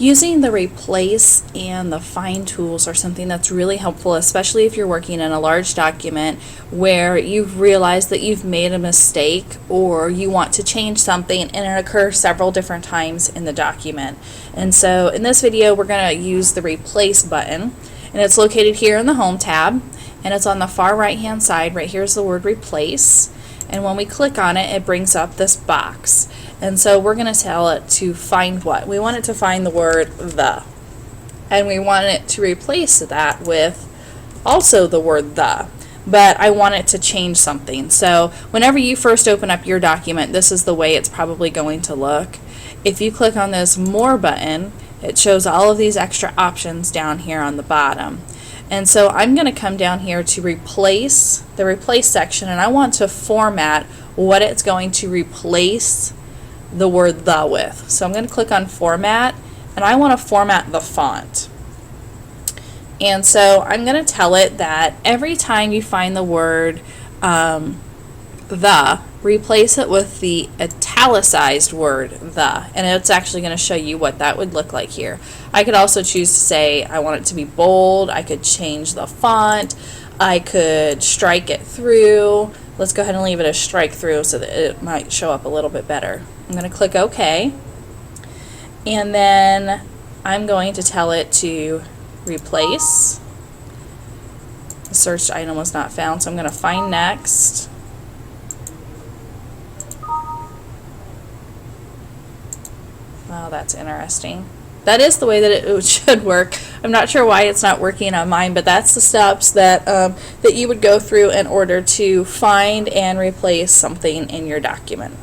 Using the replace and the find tools are something that's really helpful, especially if you're working in a large document where you've realized that you've made a mistake or you want to change something and it occurs several different times in the document. And so in this video we're going to use the replace button, and it's located here in the Home tab, and it's on the far right hand side. Right here's the word replace, and when we click on it, it brings up this box. And so we're going to tell it to find what? We want it to find the word the. And we want it to replace that with also the word the. But I want it to change something. So whenever you first open up your document, this is the way it's probably going to look. If you click on this More button, it shows all of these extra options down here on the bottom. And so I'm going to come down here to replace, the replace section, and I want to format what it's going to replace the word the with. So I'm going to click on format, and I want to format the font. And so I'm going to tell it that every time you find the word the, replace it with the italicized word the, and it's actually going to show you what that would look like here. I could also choose to say I want it to be bold. I could change the font. I could strike it through. Let's go ahead and leave it as strike through so that it might show up a little bit better. I'm going to click OK, and then I'm going to tell it to replace. The searched item was not found, so I'm going to find next. Oh, that's interesting. That is the way that it should work. I'm not sure why it's not working on mine, but that's the steps that that you would go through in order to find and replace something in your document.